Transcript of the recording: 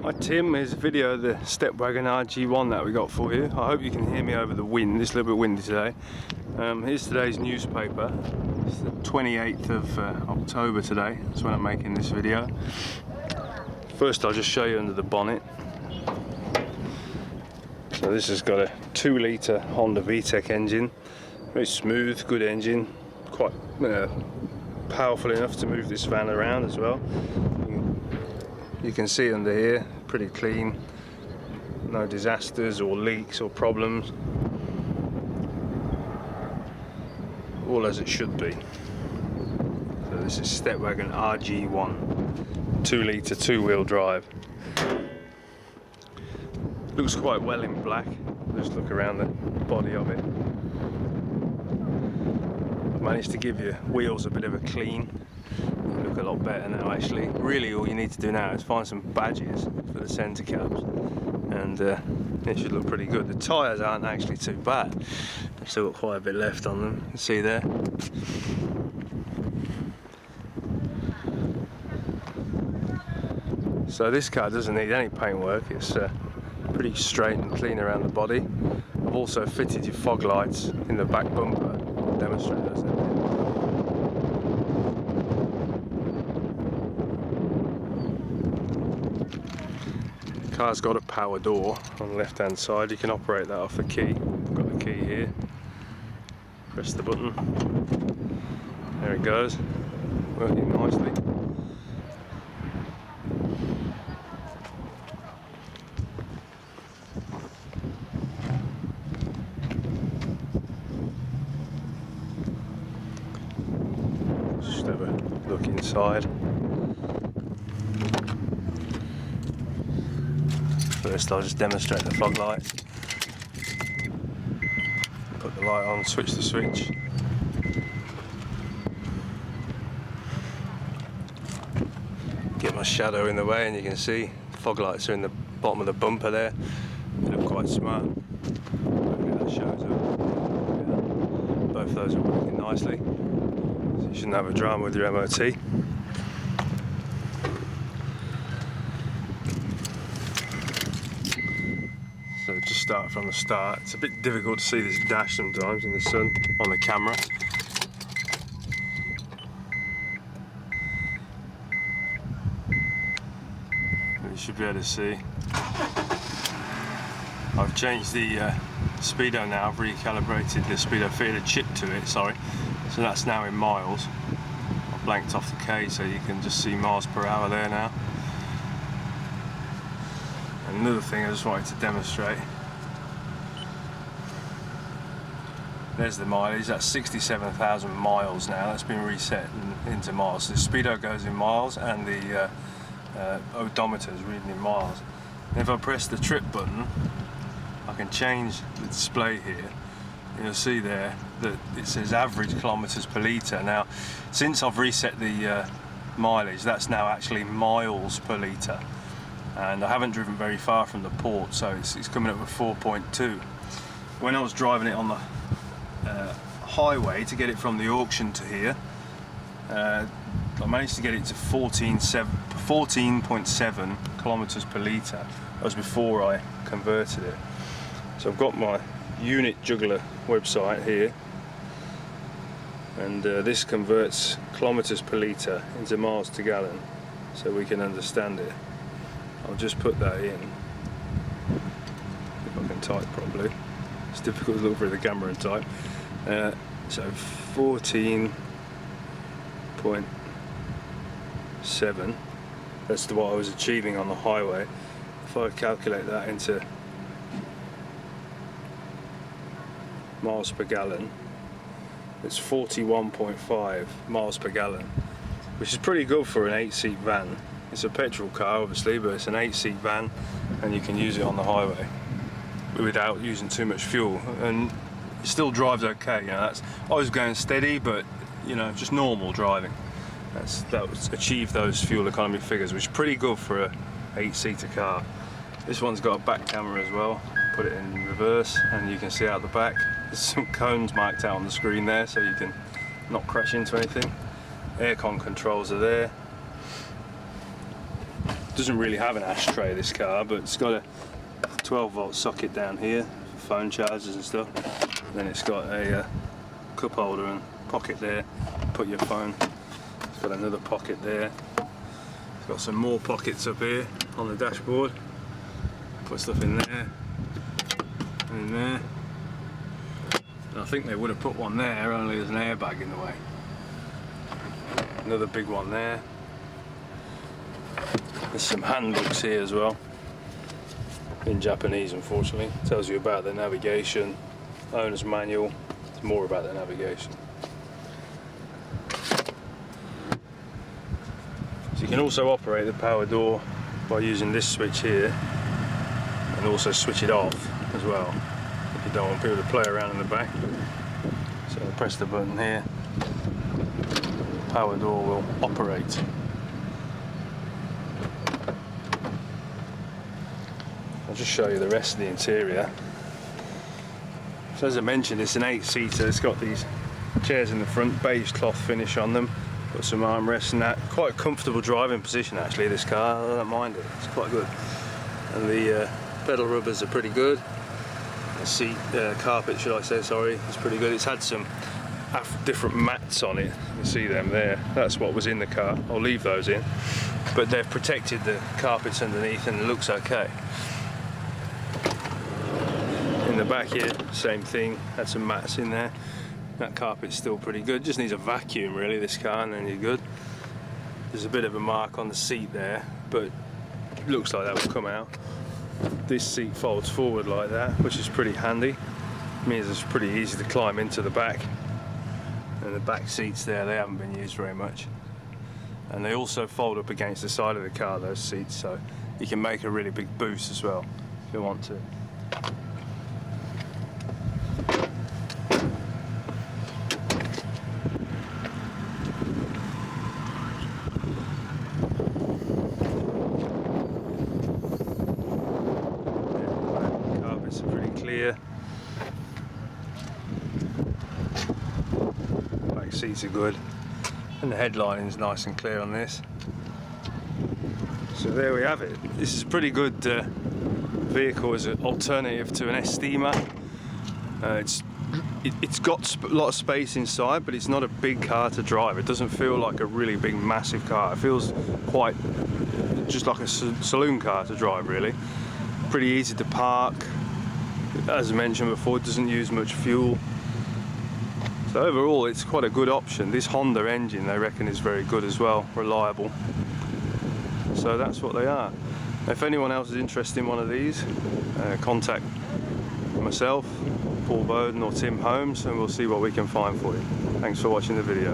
Hi Tim, here's a video of the Stepwagon RG1 that we got for you. I hope you can hear me over the wind. It's a little bit windy today. Here's today's newspaper. It's the 28th of October today. That's when I'm making this video. First I'll just show you under the bonnet. So this has got a 2-litre Honda VTEC engine. Very smooth, good engine. Quite powerful enough to move this van around as well. You can see under here, pretty clean, no disasters or leaks or problems, all as it should be. So this is Stepwagon RG1, 2-litre 2-wheel drive. Looks quite well in black. Just look around the body of it. I've managed to give your wheels a bit of a clean. Look a lot better now actually. Really all you need to do now is find some badges for the centre caps and it should look pretty good. The tyres aren't actually too bad. I've still got quite a bit left on them, you can see there. So this car doesn't need any paintwork, it's pretty straight and clean around the body. I've also fitted your fog lights in the back bumper. I'll demonstrate those in a minute. The car's got a power door on the left hand side. You can operate that off the key. I've got the key here. Press the button. There it goes. Working nicely. Just have a look inside. First I'll just demonstrate the fog lights. Put the light on, switch the switch. Get my shadow in the way and you can see the fog lights are in the bottom of the bumper there. They look quite smart. Hopefully that shows up. Yeah. Both of those are working nicely. So you shouldn't have a drama with your MOT. So just start from the start. It's a bit difficult to see this dash sometimes in the sun on the camera. You should be able to see. I've changed the speedo now. I've recalibrated the speedo, fitted a chip to it, sorry. So that's now in miles. I've blanked off the K so you can just see miles per hour there now. Another thing I just wanted to demonstrate. There's the mileage, that's 67,000 miles now. That's been reset into miles. So the speedo goes in miles and the odometer is reading in miles. And if I press the trip button, I can change the display here. You'll see there that it says average kilometers per litre. Now, since I've reset the mileage, that's now actually miles per litre. And I haven't driven very far from the port, so it's coming up with 4.2. When I was driving it on the highway to get it from the auction to here, I managed to get it to 14.7 kilometers per litre. That was before I converted it. So I've got my unit juggler website here, and this converts kilometers per litre into miles to gallon, so we can understand it. I'll just put that in, if I can type properly. It's difficult to look through the camera and type. So 14.7, that's what I was achieving on the highway. If I calculate that into miles per gallon, it's 41.5 miles per gallon, which is pretty good for an 8-seat van. It's a petrol car obviously, but it's an 8-seat van and you can use it on the highway without using too much fuel, and it still drives okay. You know, I was going steady, but you know, just normal driving. That was achieve those fuel economy figures, which is pretty good for a 8-seater car. This one's got a back camera as well. Put it in reverse and you can see out the back. There's some cones marked out on the screen there so you can not crash into anything. Aircon controls are there. Doesn't really have an ashtray, this car, but it's got a 12-volt socket down here for phone chargers and stuff. And then it's got a cup holder and pocket there, put your phone. It's got another pocket there. It's got some more pockets up here on the dashboard. Put stuff in there and in there. And I think they would have put one there, only there's an airbag in the way. Another big one there. There's some hand looks here as well, in Japanese unfortunately. Tells you about the navigation, owner's manual, it's more about the navigation. So you can also operate the power door by using this switch here, and also switch it off as well, if you don't want people to play around in the back. So press the button here, the power door will operate. I'll just show you the rest of the interior. So as I mentioned, it's an 8-seater. It's got these chairs in the front, beige cloth finish on them. Got some armrests and that. Quite a comfortable driving position actually, this car. I don't mind it. It's quite good. And the pedal rubbers are pretty good. The seat carpet, should I say, sorry, is pretty good. It's had some different mats on it. You can see them there. That's what was in the car. I'll leave those in. But they've protected the carpets underneath and it looks okay. In the back here, same thing, had some mats in there. That carpet's still pretty good, just needs a vacuum really, this car, and then you're good. There's a bit of a mark on the seat there, but it looks like that will come out. This seat folds forward like that, which is pretty handy. It means it's pretty easy to climb into the back. And the back seats there, they haven't been used very much. And they also fold up against the side of the car, those seats, so you can make a really big boost as well, if you want to. Back seats are good, and the headlining is nice and clear on this. So there we have it. This is a pretty good vehicle as an alternative to an S-Steamer. It's got a lot of space inside, but it's not a big car to drive. It doesn't feel like a really big, massive car. It feels quite just like a saloon car to drive, really. Pretty easy to park. As I mentioned before, it doesn't use much fuel. So overall, it's quite a good option. This Honda engine, they reckon, is very good as well, reliable. So that's what they are. If anyone else is interested in one of these, contact myself, Paul Bowden or Tim Holmes, and we'll see what we can find for you. Thanks for watching the video.